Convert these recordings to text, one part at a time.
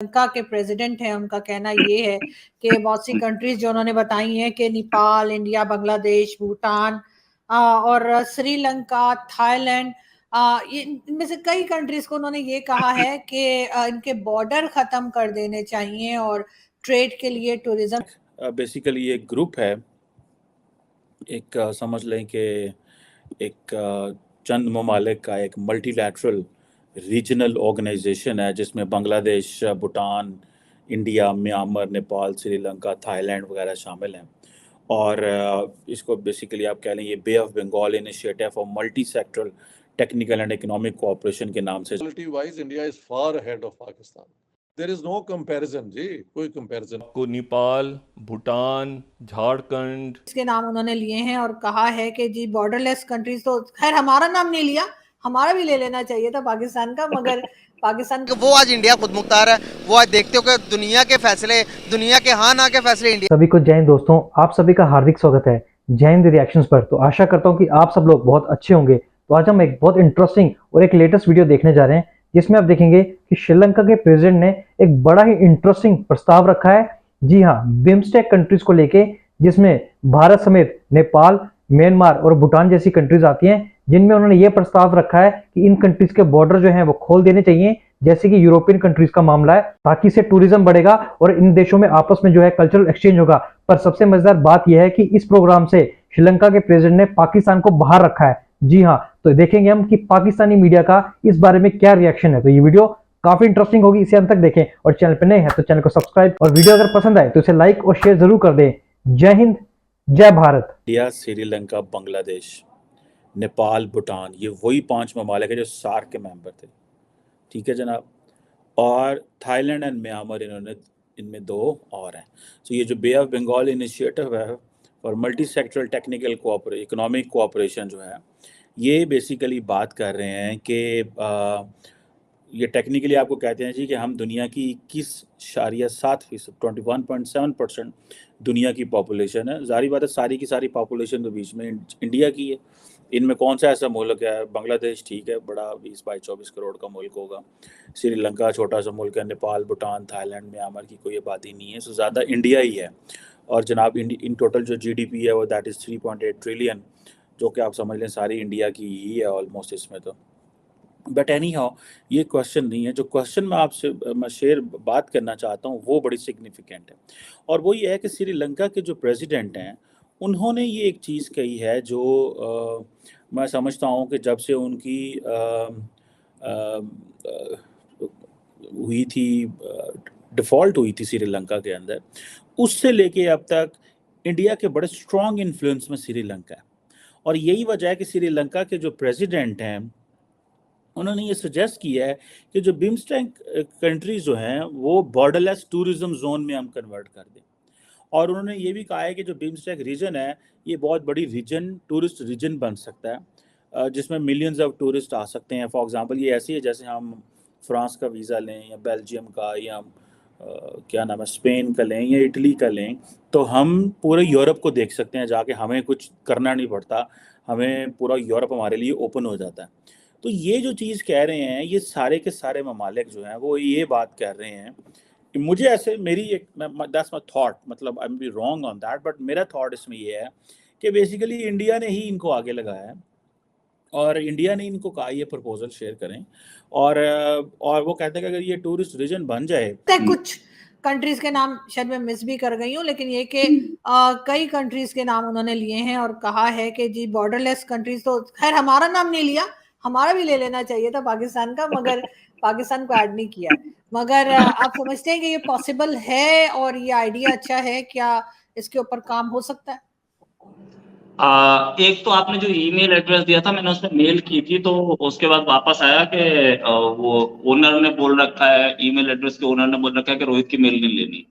श्रीलंका के प्रेसिडेंट हैं, उनका कहना ये है कि बहुत सी कंट्रीज जो उन्होंने बताई हैं कि नेपाल, इंडिया, बांग्लादेश, भूटान और श्रीलंका, थाईलैंड, इनमें से कई कंट्रीज को उन्होंने ये कहा है कि इनके बॉर्डर खत्म कर देने चाहिए और ट्रेड के लिए टूरिज्म। बेसिकली ये ग्रुप है, एक समझ लें कि एक चंद ममालिक का एक मल्टीलैटरल रीजनल ऑर्गेनाइजेशन है जिसमें Bangladesh, Bhutan, India, Myanmar, Nepal, Sri Lanka, Thailand वगैरह शामिल हैं। और इसको बेसिकली आप कह लें ये Bay of Bengal initiative for multi sectoral technical and economic cooperation के नाम से। Quality wise, India is far ahead of Pakistan. There is no comparison जी, कोई comparison। को नेपाल, भूटान, झारखंड इसके नाम उन्होंने लिए हैं और कहा है कि जी बॉर्डरलेस कंट्रीज, तो खैर हमारा नाम नहीं लिया, हमारा भी ले लेना चाहिए था पाकिस्तान का, मगर पाकिस्तान वो आज इंडिया खुद मुख्तार है। वो आज देखते हो कि दुनिया के फैसले, दुनिया के हाँ ना के फैसले इंडिया। सभी को जय हिंद दोस्तों, आप सभी का हार्दिक स्वागत है जय हिंद रिएक्शंस पर। तो आशा करता हूं कि आप सब लोग बहुत अच्छे होंगे। तो आज हम एक बहुत इंटरेस्टिंग और एक लेटेस्ट वीडियो देखने जा रहे हैं जिसमें आप देखेंगे कि श्रीलंका के प्रेसिडेंट ने एक बड़ा ही इंटरेस्टिंग प्रस्ताव रखा है। जी हाँ, बिम्स्टेक कंट्रीज को लेके, जिसमें भारत समेत नेपाल, म्यांमार और भूटान जैसी कंट्रीज आती हैं, जिनमें उन्होंने ये प्रस्ताव रखा है कि इन कंट्रीज के बॉर्डर जो हैं वो खोल देने चाहिए, जैसे कि यूरोपियन कंट्रीज का मामला है, ताकि इससे टूरिज्म बढ़ेगा और इन देशों में आपस में जो है कल्चरल एक्सचेंज होगा। पर सबसे मजेदार बात यह है कि इस प्रोग्राम से श्रीलंका के प्रेसिडेंट ने पाकिस्तान को बाहर रखा है। जी हाँ, तो देखेंगे हम कि पाकिस्तानी मीडिया का इस बारे में क्या रिएक्शन है। तो ये वीडियो काफी इंटरेस्टिंग होगी, इसे अंत तक देखें और चैनल पर नए हैं तो चैनल को सब्सक्राइब, और वीडियो अगर पसंद आए तो इसे लाइक और शेयर जरूर कर दें। जय हिंद, जय भारत। इंडिया, श्रीलंका, बांग्लादेश, नेपाल, भूटान, ये वही 5 ममालिक है जो सार्क के मेंबर थे, ठीक है जनाब। और थाईलैंड एंड म्यांमार, इनमें 2 और हैं। तो ये जो बे ऑफ बंगाल इनिशिएटिव है और multi sectoral technical economic cooperation जो है, ये बेसिकली बात कर रहे हैं कि ये टेक्निकली आपको कहते हैं जी कि हम दुनिया की 21.7%, 21.7% दुनिया की पॉपुलेशन है। जारी बात है, सारी की सारी पॉपुलेशन तो बीच में इंडिया की है। इनमें कौन सा ऐसा मुल्क है? बांग्लादेश ठीक है, बड़ा 20-22 करोड़ का मुल्क होगा। श्रीलंका छोटा सा मुल्क है। नेपाल, भूटान, थाईलैंड, म्यांमार की कोई आबादी नहीं है। सो ज़्यादा इंडिया ही है। और जनाब इन टोटल जो GDP है वो दैट इज़ 3.8 ट्रिलियन, जो कि आप समझ लें सारी इंडिया की ही है ऑलमोस्ट इसमें तो। बट एनी हाउ, ये क्वेश्चन नहीं है। जो क्वेश्चन मैं बात करना चाहता हूँ वो बड़ी सिग्निफिकेंट है, और वो ये है कि श्रीलंका के जो प्रेसिडेंट हैं उन्होंने ये एक चीज़ कही है जो मैं समझता हूँ कि जब से उनकी हुई थी डिफ़ॉल्ट हुई थी श्रीलंका के अंदर, उससे लेके अब तक इंडिया के बड़े स्ट्रॉन्ग इन्फ्लुएंस में श्रीलंका है। और यही वजह है कि श्रीलंका के जो प्रेसिडेंट हैं उन्होंने ये सजेस्ट किया है कि जो बिम्स्टेक कंट्रीज जो हैं वो बॉर्डरलेस टूरिज्म जोन में हम कन्वर्ट कर दें। और उन्होंने ये भी कहा है कि जो बिम्स्टेक रीजन है ये बहुत बड़ी टूरिस्ट रीजन बन सकता है, जिसमें मिलियंस ऑफ टूरिस्ट आ सकते हैं। फॉर एग्जांपल ये ऐसी है जैसे हम फ्रांस का वीज़ा लें या बेल्जियम का या क्या नाम है स्पेन का लें या इटली का लें, तो हम पूरे यूरोप को देख सकते हैं जाके, हमें कुछ करना नहीं पड़ता, हमें पूरा यूरोप हमारे लिए ओपन हो जाता है। तो ये जो चीज़ कह रहे हैं ये सारे के सारे ममालिक जो हैं वो ये बात कर रहे हैं कि मुझे ऐसे मेरी एक दैट्स माय थॉट, मतलब I am be wrong on that, but मेरा थॉट इसमें ये है कि बेसिकली इंडिया ने ही इनको आगे लगाया है और इंडिया ने इनको कहा ये प्रपोजल शेयर करें, और वो कहते हैं कि अगर ये टूरिस्ट रीजन बन जाए। कुछ कंट्रीज के नाम शायद मैं मिस भी कर गई हूँ, लेकिन ये कि कई कंट्रीज के नाम उन्होंने लिए हैं और कहा है कि जी बॉर्डरलेस कंट्रीज, तो खैर हमारा नाम नहीं लिया, हमारा भी ले लेना चाहिए था पाकिस्तान का, मगर पाकिस्तान को ऐड नहीं किया। मगर आप समझते हैं कि ये पॉसिबल है और ये आइडिया अच्छा है? क्या इसके ऊपर काम हो सकता है? एक तो आपने जो ईमेल एड्रेस दिया था मैंने उसमें मेल की थी, तो उसके बाद वापस आया कि वो ओनर ने बोल रखा है, ईमेल एड्रेस के ओनर ने बोल रखा है कि रोहित की मेल नहीं लेनी।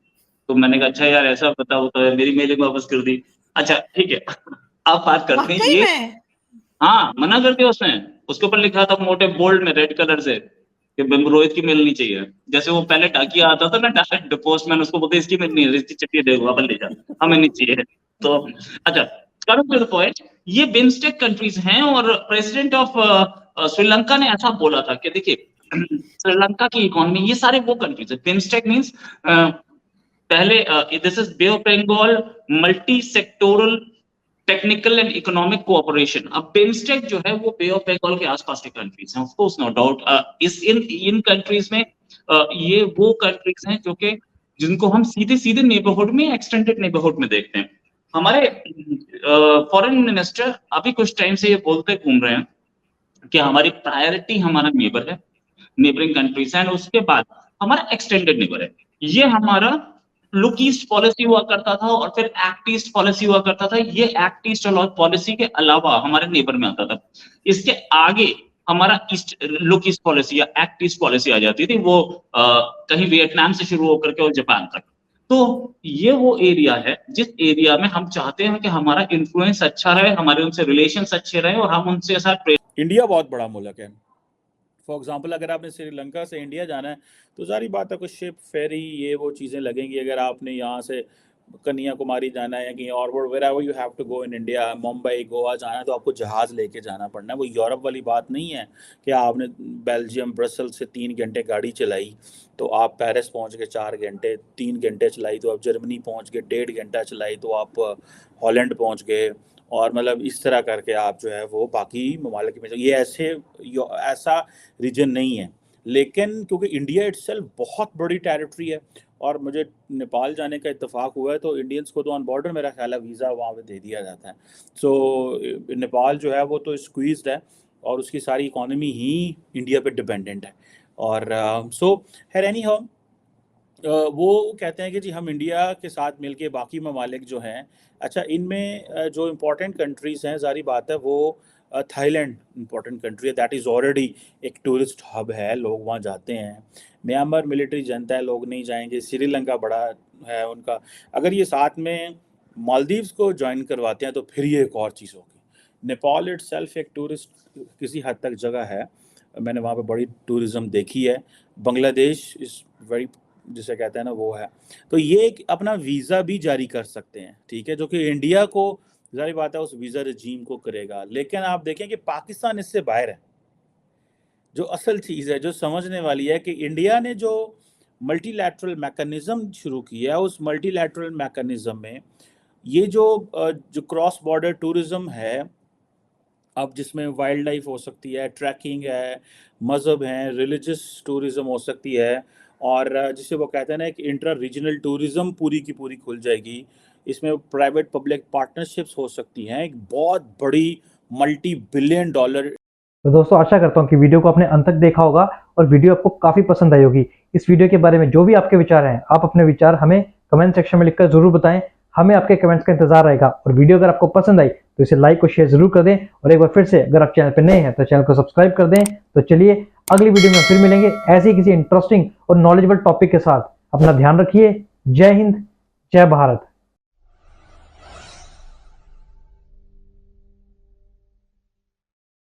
तो मैंने कहा अच्छा यार ऐसा बताओ, तो मेरी मेल ही वापस कर दी। अच्छा ठीक है, आप बात करते हैं ये। हाँ, मना कर दिया उसने। उसके ऊपर लिखा था मोटे बोल्ड में रेड कलर से कि रोहित की मेल नहीं चाहिए। जैसे वो पहले टाकिया आता था ना, डायरेक्ट पोस्टमैन, उसको बोलते इसकी मेल नहीं है, इसकी चिट्ठी दे दो, ले जा, हमें नहीं चाहिए। तो अच्छा, कमिंग टू द पॉइंट, ये बिम्स्टेक कंट्रीज हैं और प्रेसिडेंट ऑफ श्रीलंका ने ऐसा बोला था कि देखिए श्रीलंका की इकोनॉमी, ये सारे वो कंट्रीज है। बिम्स्टेक मींस पहले this is bay of Bengal multi sectoral technical and economic cooperation. अब बिम्स्टेक जो है वो बे ऑफ बंगाल के आसपास के कंट्रीज हैं, ऑफ कोर्स नो डाउट। इस इन कंट्रीज में ये वो कंट्रीज हैं जो कि जिनको हम सीधे सीधे नेबरहुड में, एक्सटेंडेड नेबरहुड में देखते हैं। हमारे फॉरेन मिनिस्टर अभी कुछ टाइम से ये बोलते घूम रहे हैं कि हमारी प्रायोरिटी हमारा नेबर है, नेबरिंग कंट्रीज, एंड उसके बाद हमारा एक्सटेंडेड नेबर है। ये हमारा लुक ईस्ट पॉलिसी हुआ करता था और फिर एक्ट ईस्ट पॉलिसी हुआ करता था। ये एक्ट ईस्ट पॉलिसी के अलावा हमारे नेबर में आता था। इसके आगे हमारा ईस्ट लुक ईस्ट पॉलिसी या एक्ट ईस्ट पॉलिसी आ जाती थी, वो कहीं वियतनाम से शुरू होकर के और जापान तक। तो ये वो एरिया है जिस एरिया में हम चाहते हैं कि हमारा इन्फ्लुएंस अच्छा रहे, हमारे उनसे रिलेशंस अच्छे रहे और हम उनसे साथ। इंडिया बहुत बड़ा मुल्क है। फॉर एग्जांपल अगर आपने श्रीलंका से इंडिया जाना है तो सारी बात है, कुछ शिप फेरी ये वो चीज़ें लगेंगी। अगर आपने यहाँ से कन्याकुमारी जाना है या कहीं और where you have to go in India, Mumbai Goa जाना है तो आपको जहाज़ लेके जाना पड़ना है। वो यूरोप वाली बात नहीं है कि आपने बेल्जियम ब्रसल से 3 घंटे गाड़ी चलाई तो आप पेरिस पहुँच गए 4 घंटे, 3 घंटे चलाई तो आप जर्मनी पहुँच गए, 1.5 घंटा चलाई तो आप हॉलैंड पहुँच गए, और मतलब इस तरह करके आप जो है वो बाकी ममालिक में। ये ऐसा रीजन नहीं है, लेकिन क्योंकि इंडिया इटसेल्फ बहुत बड़ी टेरिटरी है और मुझे नेपाल जाने का इत्तेफाक हुआ है तो इंडियंस को तो ऑन बॉर्डर मेरा ख्याल है वीज़ा वहाँ पे दे दिया जाता है। सो नेपाल जो है वो तो स्क्वीज्ड है और उसकी सारी इकोनॉमी ही इंडिया पे डिपेंडेंट है। और सो है एनी हाउ वो कहते हैं कि जी हम इंडिया के साथ मिलके बाकी ममालिक जो हैं, अच्छा इनमें जो इम्पोर्टेंट कंट्रीज़ हैं, ज़ाहिर बात है वो थाईलैंड इम्पोर्टेंट कंट्री है, दैट इज़ ऑलरेडी एक टूरिस्ट हब है, लोग वहाँ जाते हैं। म्यांमार मिलिट्री जनता है, लोग नहीं जाएंगे। श्रीलंका बड़ा है उनका। अगर ये साथ में मालदीव्स को ज्वाइन करवाते हैं तो फिर ये एक और चीज़ होगी। नेपाल इटसेल्फ एक टूरिस्ट किसी हद तक जगह है, मैंने वहाँ पे बड़ी टूरिज़्म देखी है। बांग्लादेश इज़ वेरी, जिसे कहते हैं ना वो है, तो ये एक अपना वीज़ा भी जारी कर सकते हैं, ठीक है, जो कि इंडिया को जारी बात है उस वीज़ा रजीम को करेगा। लेकिन आप देखें कि पाकिस्तान इससे बाहर है। जो असल चीज़ है जो समझने वाली है कि इंडिया ने जो मल्टीलैटरल मैकेनिज़्म शुरू किया है, उस मल्टीलैटरल मैकेनिज़्म में ये जो क्रॉस बॉर्डर टूरिज़्म है, अब जिसमें वाइल्ड लाइफ हो सकती है, ट्रैकिंग है, मज़हब है, रिलीजियस टूरिज़्म हो सकती है, और जिसे वो कहते हैं ना एक इंट्रा रीजनल टूरिज़्म पूरी की पूरी खुल जाएगी। इसमें प्राइवेट पब्लिक पार्टनरशिप्स हो सकती हैं, एक बहुत बड़ी मल्टी बिलियन डॉलर। तो दोस्तों आशा करता हूँ कि वीडियो को आपने अंत तक देखा होगा और वीडियो आपको काफ़ी पसंद आई होगी। इस वीडियो के बारे में जो भी आपके विचार हैं, आप अपने विचार हमें कमेंट सेक्शन में लिखकर ज़रूर बताएं। हमें आपके कमेंट्स का इंतजार रहेगा। और वीडियो अगर आपको पसंद आई तो इसे लाइक और शेयर जरूर कर दें, और एक बार फिर से अगर आप चैनल पर नए हैं तो चैनल को सब्सक्राइब कर दें। तो चलिए अगली वीडियो में फिर मिलेंगे ऐसे ही किसी इंटरेस्टिंग और नॉलेजेबल टॉपिक के साथ। अपना ध्यान रखिए। जय हिंद, जय भारत।